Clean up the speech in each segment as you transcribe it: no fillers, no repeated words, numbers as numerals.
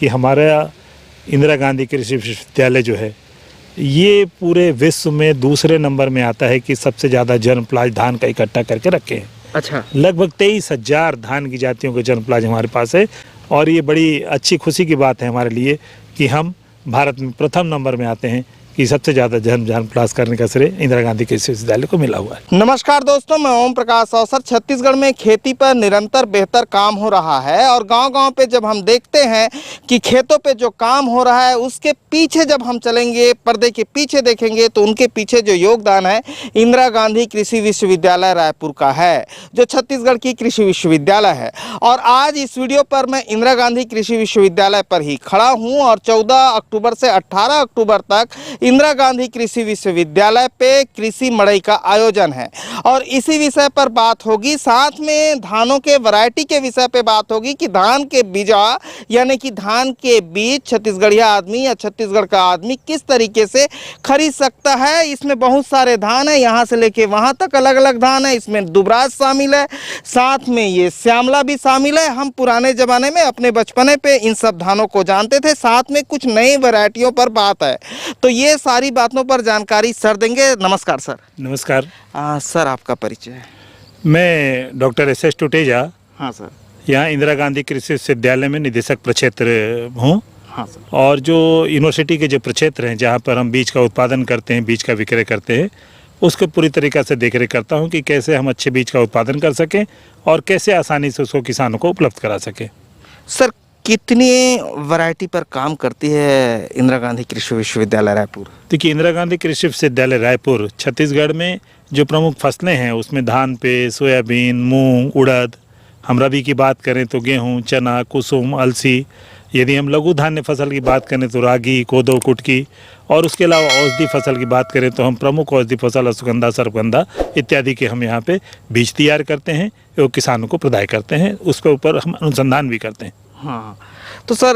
कि हमारा इंदिरा गांधी कृषि विश्वविद्यालय जो है ये पूरे विश्व में दूसरे नंबर में आता है कि सबसे ज़्यादा जर्मप्लाज धान का इकट्ठा करके रखे हैं। अच्छा, लगभग 23,000 धान की जातियों के जर्मप्लाज हमारे पास है और ये बड़ी अच्छी खुशी की बात है हमारे लिए कि हम भारत में प्रथम नंबर में आते हैं कि सबसे ज़्यादा जर्मप्लाज करने का श्रेय इंदिरा गांधी कृषि विश्वविद्यालय को मिला हुआ है। नमस्कार दोस्तों, मैं ओम प्रकाश अवसर। छत्तीसगढ़ में खेती पर निरंतर बेहतर काम हो रहा है और गांव-गांव पे जब हम देखते हैं कि खेतों पे जो काम हो रहा है उसके पीछे जब हम चलेंगे, पर्दे के पीछे देखेंगे तो उनके पीछे जो योगदान है इंदिरा गांधी कृषि विश्वविद्यालय रायपुर का है, जो छत्तीसगढ़ की कृषि विश्वविद्यालय है। और आज इस वीडियो पर मैं इंदिरा गांधी कृषि विश्वविद्यालय पर ही खड़ा हूँ और 14 अक्टूबर से 18 अक्टूबर तक इंदिरा गांधी कृषि विश्वविद्यालय पे कृषि मड़ई का आयोजन है और इसी विषय पर बात होगी। साथ में धानों के वैरायटी के विषय पे बात होगी कि धान के बीजा यानी कि धान के बीज छत्तीसगढ़िया आदमी या छत्तीसगढ़ का आदमी किस तरीके से खरीद सकता है। इसमें बहुत सारे धान है, यहाँ से लेके वहाँ तक अलग अलग धान है। इसमें दुबराज शामिल है, साथ में ये श्यामला भी शामिल है। हम पुराने ज़माने में अपने बचपने पे इन सब धानों को जानते थे, साथ में कुछ नई वैरायटियों पर बात है। तो ये सारी बातों पर जानकारी सर देंगे। नमस्कार सर। नमस्कार सर, आपका परिचय? मैं डॉक्टर एस टुटेजा, हाँ सर। यहाँ इंदिरा गांधी कृषि विश्वविद्यालय में निदेशक प्रक्षेत्र हूँ। हाँ सर। और जो यूनिवर्सिटी के जो प्रक्षेत्र हैं जहाँ पर हम बीज का उत्पादन करते हैं, बीज का विक्रय करते हैं, उसको पूरी तरीक़ा से देखरेख करता हूँ कि कैसे हम अच्छे बीज का उत्पादन कर सकें और कैसे आसानी से उसको किसानों को उपलब्ध करा सकें। सर, कितनी वैरायटी पर काम करती है इंदिरा गांधी कृषि विश्वविद्यालय रायपुर? देखिए, इंदिरा गांधी कृषि विश्वविद्यालय रायपुर छत्तीसगढ़ में जो प्रमुख फसलें हैं उसमें धान पे सोयाबीन, मूंग, उड़द, हम रबी की बात करें तो गेहूं, चना, कुसुम, अलसी। यदि हम लघु धान्य फसल की बात करें तो रागी, कोदो, कुटकी, और उसके अलावा औषधि फसल की बात करें तो हम प्रमुख औषधि फसल अश्वगंधा, सर्पगंधा इत्यादि के हम यहाँ पे बीज तैयार करते हैं और किसानों को प्रदाय करते हैं। उसके ऊपर हम अनुसंधान भी करते हैं। हाँ, तो सर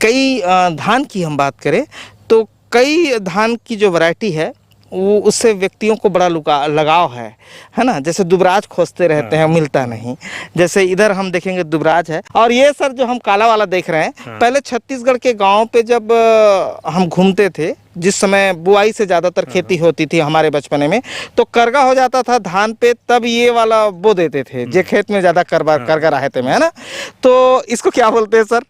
कई धान की हम बात करें तो कई धान की जो वैरायटी है वो उससे व्यक्तियों को बड़ा लगाव है ना। जैसे दुबराज खोजते रहते हैं, मिलता नहीं। जैसे इधर हम देखेंगे दुबराज है। और ये सर जो हम काला वाला देख रहे हैं, पहले छत्तीसगढ़ के गांव पे जब हम घूमते थे, जिस समय बुआई से ज़्यादातर खेती होती थी हमारे बचपने में, तो करगा हो जाता था धान पे, तब ये वाला बो देते थे जे खेत में ज़्यादा करगा रहते में, है ना। तो इसको क्या बोलते हैं सर?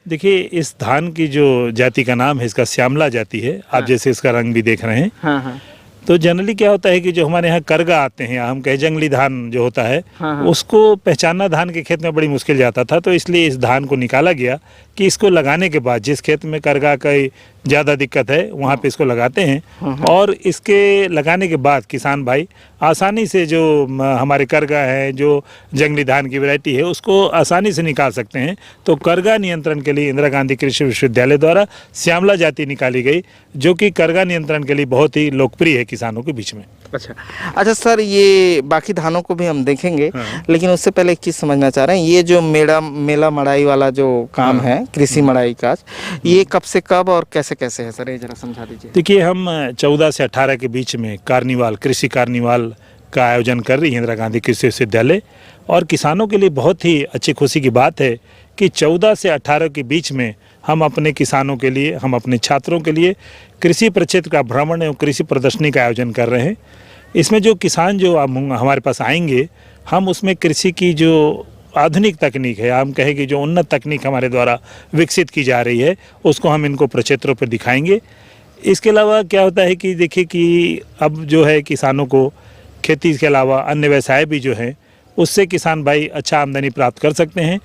देखिए, इस धान की जो जाति का नाम है इसका श्यामला जाति है। आप जैसे इसका रंग भी देख रहे हैं। हाँ हाँ। तो जनरली क्या होता है कि जो हमारे यहाँ करगा आते हैं, हम कहें जंगली धान जो होता है, उसको पहचानना धान के खेत में बड़ी मुश्किल जाता था। तो इसलिए इस धान को निकाला गया कि इसको लगाने के बाद जिस खेत में करगा का ज़्यादा दिक्कत है वहाँ पे इसको लगाते हैं और इसके लगाने के बाद किसान भाई आसानी से जो हमारे करगा है, जो जंगली धान की वैरायटी है, उसको आसानी से निकाल सकते हैं। तो करगा नियंत्रण के लिए इंदिरा गांधी कृषि विश्वविद्यालय द्वारा श्यामला जाति निकाली गई, जो कि करगा नियंत्रण के लिए बहुत ही लोकप्रिय है किसानों के बीच में। अच्छा सर, ये बाकी धानों को भी हम देखेंगे, लेकिन उससे पहले एक चीज़ समझना चाह रहे हैं। ये जो मेला मड़ाई वाला जो काम है, कृषि मड़ाई का, ये कब से कब और कैसे कैसे है सर, ये जरा समझा दीजिए। देखिए, हम 14 से 18 के बीच में कार्निवाल, कृषि कार्निवाल का आयोजन कर रही है इंदिरा गांधी कृषि विश्वविद्यालय। और किसानों के लिए बहुत ही अच्छी खुशी की बात है कि 14 से 18 के बीच में हम अपने किसानों के लिए, हम अपने छात्रों के लिए कृषि प्रक्षेत्र का भ्रमण एवं कृषि प्रदर्शनी का आयोजन कर रहे हैं। इसमें जो किसान जो हमारे पास आएंगे, हम उसमें कृषि की जो आधुनिक तकनीक है, हम कहें कि जो उन्नत तकनीक हमारे द्वारा विकसित की जा रही है, उसको हम इनको प्रक्षेत्रों पर दिखाएंगे। इसके अलावा क्या होता है कि देखिए कि अब जो है किसानों को खेती के अलावा अन्य व्यवसाय भी जो हैं उससे किसान भाई अच्छा आमदनी प्राप्त कर सकते हैं।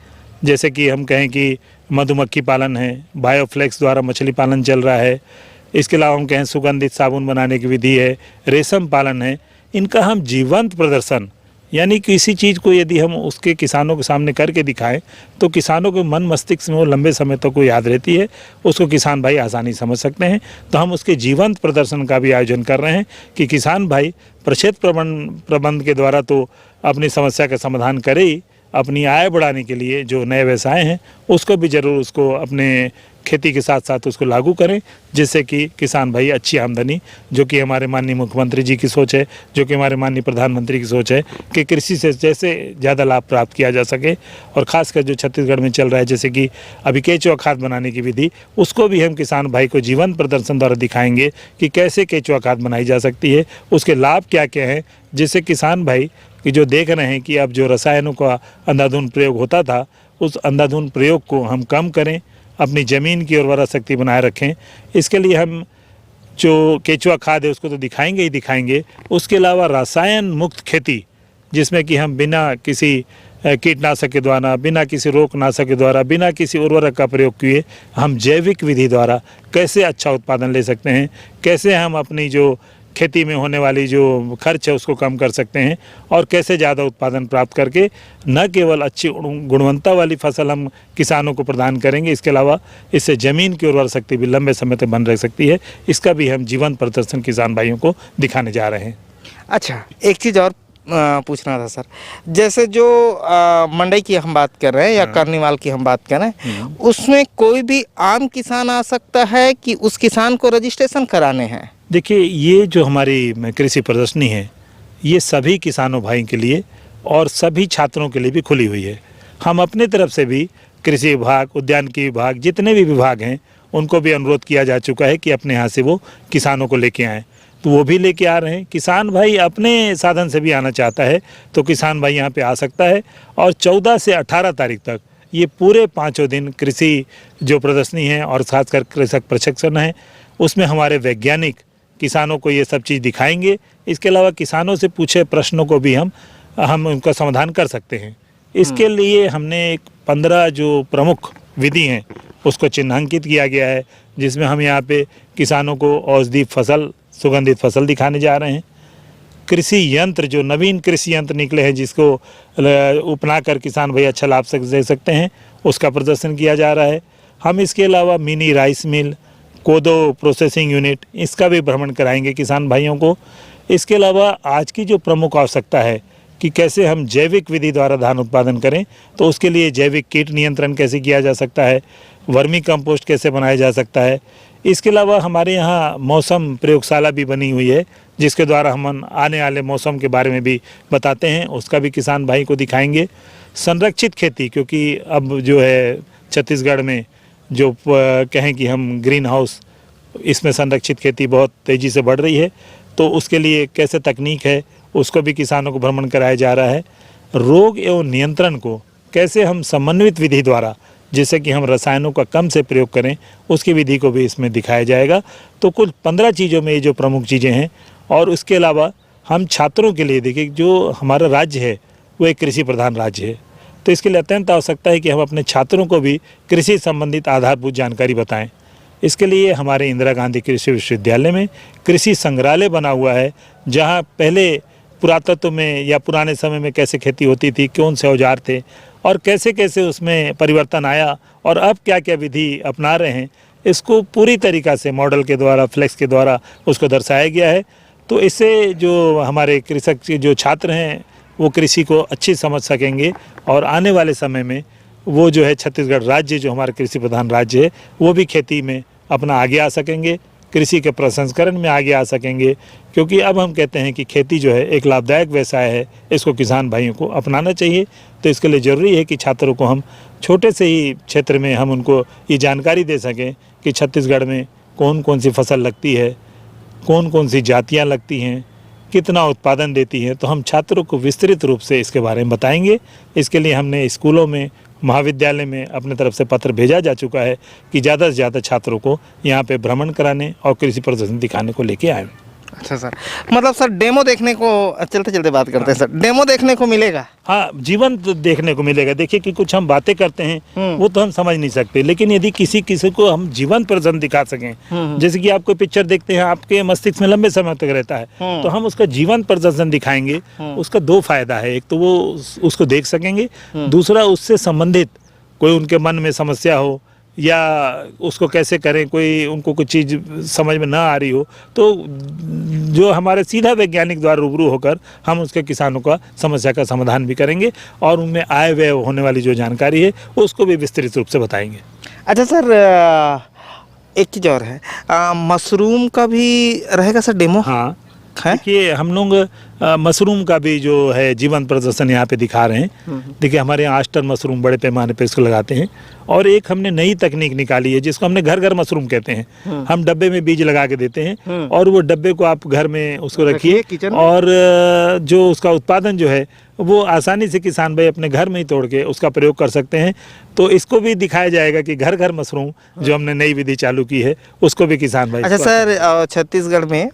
जैसे कि हम कहें कि मधुमक्खी पालन है, बायोफ्लेक्स द्वारा मछली पालन चल रहा है। इसके अलावा हम कहें सुगंधित साबुन बनाने की विधि है, रेशम पालन है। इनका हम जीवंत प्रदर्शन, यानी किसी चीज़ को यदि हम उसके किसानों के सामने करके दिखाएं तो किसानों के मन मस्तिष्क में वो लंबे समय तक वो याद रहती है, उसको किसान भाई आसानी समझ सकते हैं। तो हम उसके जीवंत प्रदर्शन का भी आयोजन कर रहे हैं कि किसान भाई प्रक्षेत्र प्रबंध के द्वारा तो अपनी समस्या का समाधान करे ही, अपनी आय बढ़ाने के लिए जो नए व्यवसाय हैं उसको भी ज़रूर उसको अपने खेती के साथ साथ उसको लागू करें, जिससे कि किसान भाई अच्छी आमदनी, जो कि हमारे माननीय मुख्यमंत्री जी की सोच है, जो कि हमारे माननीय प्रधानमंत्री की सोच है कि कृषि से जैसे ज़्यादा लाभ प्राप्त किया जा सके। और ख़ासकर जो छत्तीसगढ़ में चल रहा है जैसे कि अभी केचुआ खाद बनाने की विधि, उसको भी हम किसान भाई को जीवन प्रदर्शन द्वारा दिखाएंगे कि कैसे केचुआ खाद बनाई जा सकती है, उसके लाभ क्या क्या हैं, जिससे किसान भाई कि जो देख रहे हैं कि अब जो रसायनों का अंधाधुंध प्रयोग होता था उस अंधाधुंध प्रयोग को हम कम करें, अपनी ज़मीन की उर्वरा शक्ति बनाए रखें। इसके लिए हम जो केचुआ खाद है उसको तो दिखाएंगे ही दिखाएंगे, उसके अलावा रसायन मुक्त खेती, जिसमें कि हम बिना किसी कीटनाशक के द्वारा, बिना किसी रोगनाशक के द्वारा, बिना किसी उर्वरक का प्रयोग किए हम जैविक विधि द्वारा कैसे अच्छा उत्पादन ले सकते हैं, कैसे हम अपनी जो खेती में होने वाली जो खर्च है उसको कम कर सकते हैं और कैसे ज़्यादा उत्पादन प्राप्त करके न केवल अच्छी गुणवत्ता वाली फसल हम किसानों को प्रदान करेंगे, इसके अलावा इससे ज़मीन की उर्वरा शक्ति भी लंबे समय तक बन रह सकती है। इसका भी हम जीवन प्रदर्शन किसान भाइयों को दिखाने जा रहे हैं। अच्छा, एक चीज़ और पूछना था सर, जैसे जो मंडई की हम बात कर रहे हैं या कार्निवाल की हम बात कर रहे हैं, उसमें कोई भी आम किसान आ सकता है कि उस किसान को रजिस्ट्रेशन कराने हैं? देखिए, ये जो हमारी कृषि प्रदर्शनी है ये सभी किसानों भाई के लिए और सभी छात्रों के लिए भी खुली हुई है। हम अपने तरफ से भी कृषि विभाग, उद्यानिकी विभाग, जितने भी विभाग हैं उनको भी अनुरोध किया जा चुका है कि अपने यहाँ से वो किसानों को लेके आएँ, तो वो भी लेके आ रहे हैं। किसान भाई अपने साधन से भी आना चाहता है तो किसान भाई यहाँ पे आ सकता है। और 14 से 18 तारीख तक ये पूरे 5 दिन कृषि जो प्रदर्शनी है और खासकर कृषक प्रशिक्षण है, उसमें हमारे वैज्ञानिक किसानों को ये सब चीज़ दिखाएंगे। इसके अलावा किसानों से पूछे प्रश्नों को भी हम उनका समाधान कर सकते हैं। इसके लिए हमने एक 15 जो प्रमुख विधि हैं उसको चिन्हांकित किया गया है, जिसमें हम यहाँ पे किसानों को औषधि फसल, सुगंधित फसल दिखाने जा रहे हैं। कृषि यंत्र, जो नवीन कृषि यंत्र निकले हैं जिसको अपना कर किसान भाई अच्छा लाभ दे सकते हैं, उसका प्रदर्शन किया जा रहा है। हम इसके अलावा मिनी राइस मिल, कोदो प्रोसेसिंग यूनिट, इसका भी भ्रमण कराएंगे किसान भाइयों को। इसके अलावा आज की जो प्रमुख आवश्यकता है कि कैसे हम जैविक विधि द्वारा धान उत्पादन करें, तो उसके लिए जैविक कीट नियंत्रण कैसे किया जा सकता है, वर्मी कंपोस्ट कैसे बनाया जा सकता है। इसके अलावा हमारे यहाँ मौसम प्रयोगशाला भी बनी हुई है, जिसके द्वारा हम आने वाले मौसम के बारे में भी बताते हैं, उसका भी किसान भाई को दिखाएंगे। संरक्षित खेती, क्योंकि अब जो है छत्तीसगढ़ में जो कहें कि हम ग्रीन हाउस, इसमें संरक्षित खेती बहुत तेज़ी से बढ़ रही है, तो उसके लिए कैसे तकनीक है उसको भी किसानों को भ्रमण कराया जा रहा है। रोग एवं नियंत्रण को कैसे हम समन्वित विधि द्वारा, जिससे कि हम रसायनों का कम से प्रयोग करें, उसकी विधि को भी इसमें दिखाया जाएगा। तो कुल 15 चीज़ों में ये जो प्रमुख चीज़ें हैं। और उसके अलावा हम छात्रों के लिए, देखिए जो हमारा राज्य है वो एक कृषि प्रधान राज्य है, तो इसके लिए अत्यंत आवश्यकता है कि हम अपने छात्रों को भी कृषि संबंधित आधारभूत जानकारी बताएं। इसके लिए हमारे इंदिरा गांधी कृषि विश्वविद्यालय में कृषि संग्रहालय बना हुआ है, जहां पहले पुरातत्व में या पुराने समय में कैसे खेती होती थी, कौन से औजार थे और कैसे कैसे उसमें परिवर्तन आया और अब क्या क्या विधि अपना रहे हैं, इसको पूरी तरीक़ा से मॉडल के द्वारा, फ्लैक्स के द्वारा उसको दर्शाया गया है। तो इससे जो हमारे कृषक जो छात्र हैं वो कृषि को अच्छी समझ सकेंगे और आने वाले समय में वो जो है छत्तीसगढ़ राज्य, जो हमारा कृषि प्रधान राज्य है, वो भी खेती में अपना आगे आ सकेंगे, कृषि के प्रसंस्करण में आगे आ सकेंगे। क्योंकि अब हम कहते हैं कि खेती जो है एक लाभदायक व्यवसाय है, इसको किसान भाइयों को अपनाना चाहिए। तो इसके लिए ज़रूरी है कि छात्रों को हम छोटे से ही क्षेत्र में हम उनको ये जानकारी दे सकें कि छत्तीसगढ़ में कौन कौन सी फसल लगती है, कौन कौन सी जातियाँ लगती हैं, कितना उत्पादन देती हैं। तो हम छात्रों को विस्तृत रूप से इसके बारे में बताएंगे। इसके लिए हमने स्कूलों में, महाविद्यालय में अपने तरफ से पत्र भेजा जा चुका है कि ज़्यादा से ज़्यादा छात्रों को यहाँ पे भ्रमण कराने और कृषि प्रदर्शन दिखाने को लेके आए। अच्छा सर, मतलब सर डेमो देखने को, चलते चलते बात करते हैं सर, डेमो देखने को मिलेगा? हाँ, जीवंत देखने को मिलेगा। देखिए कि कुछ हम बातें करते हैं वो तो हम समझ नहीं सकते, लेकिन यदि किसी को हम जीवंत प्रदर्शन दिखा सकें, जैसे कि आप कोई पिक्चर देखते हैं, आपके मस्तिष्क में लंबे समय तक रहता है, तो हम उसका जीवंत प्रदर्शन दिखाएंगे। उसका 2 फायदा है, एक तो वो उसको देख सकेंगे, दूसरा उससे संबंधित कोई उनके मन में समस्या हो या उसको कैसे करें, कोई उनको कुछ चीज़ समझ में ना आ रही हो, तो जो हमारे सीधा वैज्ञानिक द्वारा रूबरू होकर हम उसके किसानों का समस्या का समाधान भी करेंगे और उनमें आय व्यय होने वाली जो जानकारी है उसको भी विस्तृत रूप से बताएंगे। अच्छा सर, एक चीज़ और है, मशरूम का भी रहेगा सर डेमो? हाँ, है? देखिए हम लोग मशरूम का भी जो है जीवन प्रदर्शन यहाँ पे दिखा रहे हैं। देखिए हमारे यहाँ आस्टर मशरूम बड़े पैमाने पे इसको लगाते हैं और एक हमने नई तकनीक निकाली है जिसको हमने घर घर मशरूम कहते हैं। हम डब्बे में बीज लगा के देते हैं और वो डब्बे को आप घर में उसको रखिए किचन में। और जो उसका उत्पादन जो है वो आसानी से किसान भाई अपने घर में ही तोड़ के उसका प्रयोग कर सकते हैं। तो इसको भी दिखाया जाएगा कि घर घर मशरूम जो हमने नई विधि चालू की है उसको भी किसान भाई। अच्छा सर, छत्तीसगढ़ में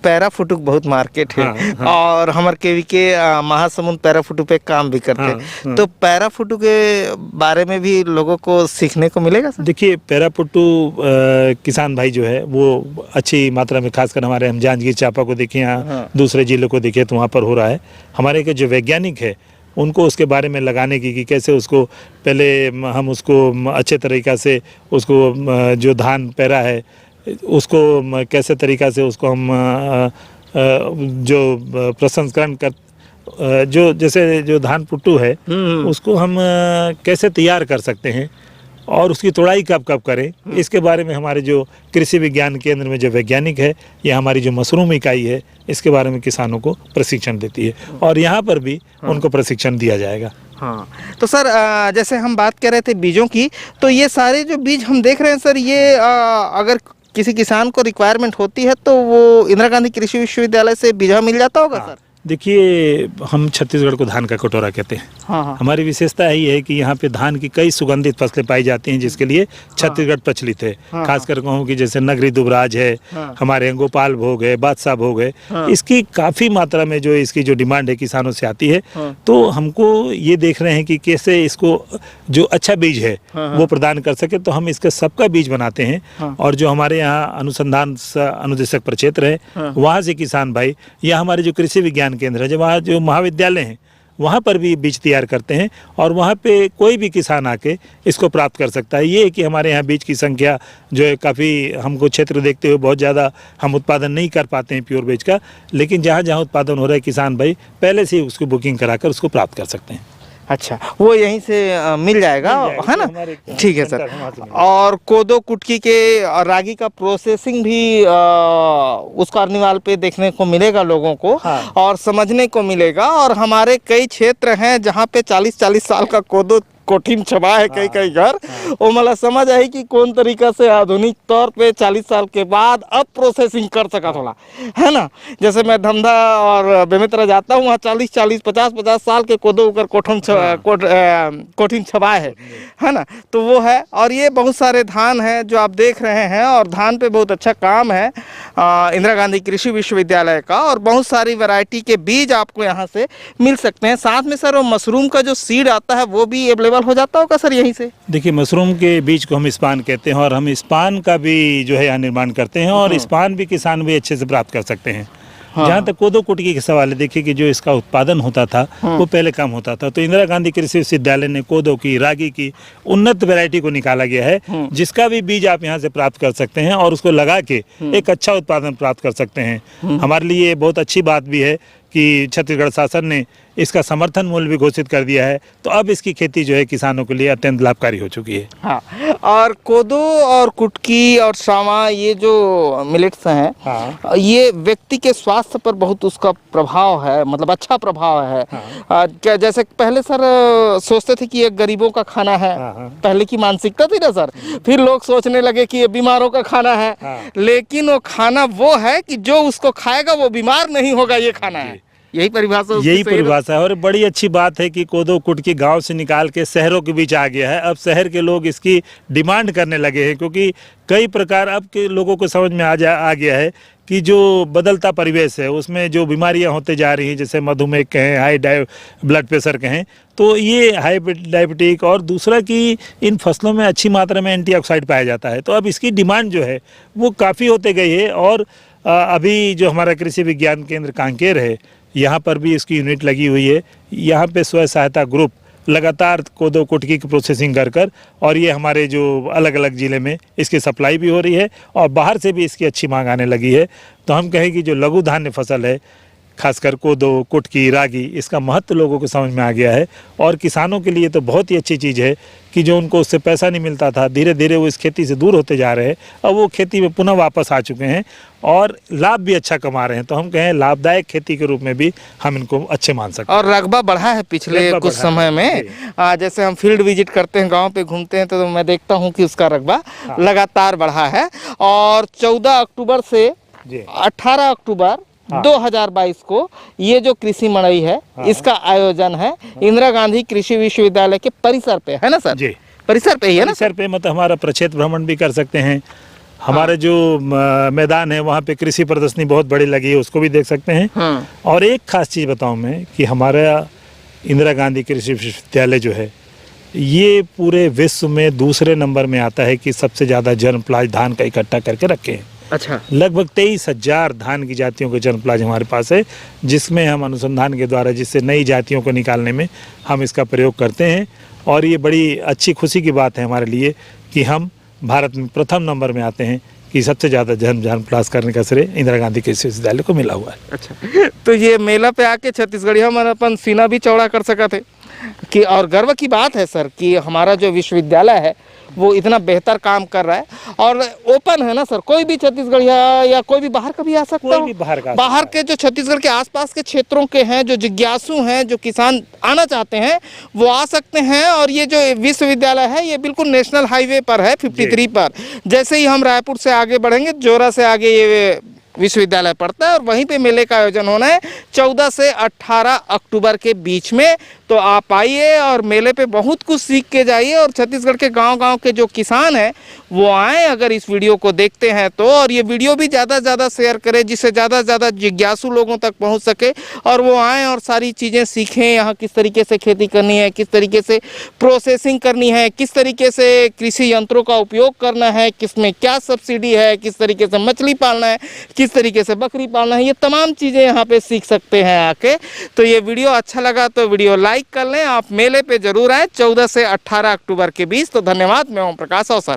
पैराफुटुक बहुत मार्केट है। हाँ। और हमारे केवी के महासमुंद पैराफुटु पे काम भी करते हैं। तो पैराफुटु के बारे में भी लोगों को सीखने को मिलेगा सर? देखिए पैराफुटु किसान भाई जो है वो अच्छी मात्रा में, खासकर हमारे हम जांजगीर चांपा को देखें या दूसरे जिलों को देखें तो वहाँ पर हो रहा है। हमारे के जो वैज्ञानिक है उनको उसके बारे में लगाने की कि कैसे उसको पहले हम उसको अच्छे तरीक़ा से उसको जो धान पैरा है उसको कैसे तरीक़ा से उसको हम जो प्रसंस्करण कर जो जैसे जो धान पुट्टू है उसको हम कैसे तैयार कर सकते हैं और उसकी तोड़ाई कब कब करें, इसके बारे में हमारे जो कृषि विज्ञान केंद्र में जो वैज्ञानिक है या हमारी जो मशरूम इकाई है इसके बारे में किसानों को प्रशिक्षण देती है और यहाँ पर भी उनको प्रशिक्षण दिया जाएगा। हाँ, तो सर जैसे हम बात कर रहे थे बीजों की, तो ये सारे जो बीज हम देख रहे हैं सर, ये अगर किसी किसान को रिक्वायरमेंट होती है तो वो इंदिरा गांधी कृषि विश्वविद्यालय से बीजा मिल जाता होगा? हाँ। सर देखिए हम छत्तीसगढ़ को धान का कटोरा कहते हैं। हाँ। हमारी विशेषता यही है कि यहाँ पे धान की कई सुगंधित फसलें पाई जाती हैं जिसके लिए छत्तीसगढ़ प्रचलित है। खासकर कहूँ कि जैसे नगरी दुबराज है, हमारे यहाँ गोपाल भोग है, बादशाह भोग है, इसकी काफ़ी मात्रा में जो इसकी जो डिमांड है किसानों से आती है। तो हमको ये देख रहे हैं कि कैसे इसको जो अच्छा बीज है वो प्रदान कर सके, तो हम इसका सबका बीज बनाते हैं और जो हमारे यहाँ अनुसंधान अनुदेशक प्रक्षेत्र है वहाँ से किसान भाई या हमारे जो कृषि विज्ञान केंद्र है, जब वहाँ जो महाविद्यालय हैं वहाँ पर भी बीज तैयार करते हैं और वहाँ पे कोई भी किसान आके इसको प्राप्त कर सकता है। ये है कि हमारे यहाँ बीज की संख्या जो है काफ़ी, हमको क्षेत्र देखते हुए बहुत ज़्यादा हम उत्पादन नहीं कर पाते हैं प्योर बीज का, लेकिन जहाँ जहाँ उत्पादन हो रहा है किसान भाई पहले से ही उसकी बुकिंग कराकर उसको प्राप्त कर सकते हैं। अच्छा, वो यहीं से मिल जाएगा है ना? ठीक है सर। और कोदो कुटकी के और रागी का प्रोसेसिंग भी उस कार्निवाल पे देखने को मिलेगा लोगों को। हाँ। और समझने को मिलेगा। और हमारे कई क्षेत्र हैं जहाँ पे 40-40 साल का कोदो कठिन छबा है। कई कई घर वो मतलब समझ आई कि कौन तरीका से आधुनिक तौर पे 40 साल के बाद अब प्रोसेसिंग कर सका थोड़ा, है ना? जैसे मैं धमधा और बेमेतरा जाता हूँ, वहाँ 40-40 50-50 साल के कोदो ऊपर कठिन छबा है ना? तो वो है। और ये बहुत सारे धान हैं जो आप देख रहे हैं और धान पे बहुत अच्छा काम है इंदिरा गांधी कृषि विश्वविद्यालय का, और बहुत सारी वैरायटी के बीज आपको यहाँ से मिल सकते हैं। साथ में सर वो मशरूम का जो सीड आता है वो भी अवेलेबल हो जाता होगा सर यहीं से? देखिए मशरूम के बीज को हम स्पान कहते हैं और हम स्पान का भी जो है यहाँ निर्माण करते हैं और स्पान भी किसान भी अच्छे से प्राप्त कर सकते हैं। जहाँ तक कोदो कुटकी के सवाल है, देखिए कि जो इसका उत्पादन होता था वो पहले कम होता था, तो इंदिरा गांधी कृषि विश्वविद्यालय ने कोदो की, रागी की उन्नत वैरायटी को निकाला गया है जिसका भी बीज आप यहाँ से प्राप्त कर सकते हैं और उसको लगा के एक अच्छा उत्पादन प्राप्त कर सकते हैं। हमारे लिए बहुत अच्छी बात भी है कि छत्तीसगढ़ शासन ने इसका समर्थन मूल्य भी घोषित कर दिया है, तो अब इसकी खेती जो है किसानों के लिए अत्यंत लाभकारी हो चुकी है। हाँ, और कोदो और कुटकी और सावा ये जो मिलेट्स हैं, हाँ, ये व्यक्ति के स्वास्थ्य पर बहुत उसका प्रभाव है, मतलब अच्छा प्रभाव है। हाँ। क्या जैसे पहले सर सोचते थे कि ये गरीबों का खाना है। हाँ। पहले की मानसिकता थी ना सर, फिर लोग सोचने लगे कि ये बीमारों का खाना है। हाँ। लेकिन वो खाना वो है कि जो उसको खाएगा वो बीमार नहीं होगा, ये खाना है। यही परिभाषा है। और बड़ी अच्छी बात है कि कोदो कुटकी गांव से निकाल के शहरों के बीच आ गया है। अब शहर के लोग इसकी डिमांड करने लगे हैं क्योंकि कई प्रकार अब के लोगों को समझ में आ गया है कि जो बदलता परिवेश है उसमें जो बीमारियां होते जा रही हैं, जैसे मधुमेह कहें, हाई ब्लड प्रेशर कहें, तो ये हाई डायबिटिक, और दूसरा कि इन फसलों में अच्छी मात्रा में एंटीऑक्सीडेंट पाया जाता है, तो अब इसकी डिमांड जो है वो काफ़ी होते गई है। और अभी जो हमारा कृषि विज्ञान केंद्र कांकेर है यहाँ पर भी इसकी यूनिट लगी हुई है। यहाँ पे स्वयं सहायता ग्रुप लगातार कोदो कुटकी की प्रोसेसिंग कर और ये हमारे जो अलग अलग ज़िले में इसकी सप्लाई भी हो रही है और बाहर से भी इसकी अच्छी मांग आने लगी है। तो हम कहें कि जो लघु धान्य फसल है, खासकर कोदो, कुटकी, रागी, इसका महत्व लोगों को समझ में आ गया है और किसानों के लिए तो बहुत ही अच्छी चीज़ है कि जो उनको उससे पैसा नहीं मिलता था, धीरे धीरे वो इस खेती से दूर होते जा रहे हैं और वो खेती में पुनः वापस आ चुके हैं और लाभ भी अच्छा कमा रहे हैं। तो हम कहें लाभदायक खेती के रूप में भी हम इनको अच्छे मान सकते हैं। और रकबा बढ़ा है पिछले रकबा कुछ बढ़ा समय है, में। जैसे हम फील्ड विजिट करते हैं, गांव पे घूमते हैं, तो मैं देखता हूं कि उसका रकबा लगातार बढ़ा है। और 14 अक्टूबर से जी 18 अक्टूबर 2022 को ये जो कृषि मड़ई है, इसका आयोजन है इंदिरा गांधी कृषि विश्वविद्यालय के परिसर पे, है ना सर? जी परिसर पे ही है ना? परिसर पे मतलब हमारा प्रक्षेत्र भ्रमण भी कर सकते हैं। हमारे जो मैदान है वहाँ पे कृषि प्रदर्शनी बहुत बड़ी लगी है, उसको भी देख सकते हैं। और एक खास चीज़ बताऊँ मैं कि हमारा इंदिरा गांधी कृषि विश्वविद्यालय जो है ये पूरे विश्व में दूसरे नंबर में आता है कि सबसे ज़्यादा जर्मप्लाज धान का इकट्ठा करके रखे हैं। अच्छा। लगभग 23,000 धान की जातियों के जर्मप्लाज हमारे पास है, जिसमें हम अनुसंधान के द्वारा जिससे नई जातियों को निकालने में हम इसका प्रयोग करते हैं। और ये बड़ी अच्छी खुशी की बात है हमारे लिए कि हम भारत में प्रथम नंबर में आते हैं कि सबसे ज़्यादा जर्मप्लाज करने का श्रेय इंदिरा गांधी कृषि विश्वविद्यालय को मिला हुआ है। अच्छा, तो ये मेला पे आके छत्तीसगढ़ी हम अपन सीना भी चौड़ा कर सका थे कि, और गर्व की बात है सर कि हमारा जो विश्वविद्यालय है वो इतना बेहतर काम कर रहा है और ओपन है ना सर, कोई भी छत्तीसगढ़िया या कोई भी बाहर का भी आ सकता है। कोई भी बाहर के जो छत्तीसगढ़ के आसपास के क्षेत्रों के हैं, जो जिज्ञासु हैं, जो किसान आना चाहते हैं, वो आ सकते हैं। और ये जो विश्वविद्यालय है ये बिल्कुल नेशनल हाईवे पर है 53 पर। जैसे ही हम रायपुर से आगे बढ़ेंगे, जोरा से आगे ये विश्वविद्यालय पड़ता है और वहीं पे मेले का आयोजन होना है 14 से 18 अक्टूबर के बीच में। तो आप आइए और मेले पे बहुत कुछ सीख के जाइए। और छत्तीसगढ़ के गांव-गांव के जो किसान हैं वो आएँ अगर इस वीडियो को देखते हैं तो, और ये वीडियो भी ज़्यादा से ज़्यादा शेयर करें जिससे ज़्यादा से ज़्यादा जिज्ञासु लोगों तक पहुंच सके और वो आएँ और सारी चीज़ें सीखें। यहाँ किस तरीके से खेती करनी है, किस तरीके से प्रोसेसिंग करनी है, किस तरीके से कृषि यंत्रों का उपयोग करना है, किस में क्या सब्सिडी है, किस तरीके से मछली पालना है, किस तरीके से बकरी पालना है, ये तमाम चीज़ें यहाँ पे सीख सकते हैं आके। तो ये वीडियो अच्छा लगा तो वीडियो लाइक कर लें। आप मेले पे जरूर आए 14 से 18 अक्टूबर के बीच। तो धन्यवाद। मैं ओम प्रकाश अवसर।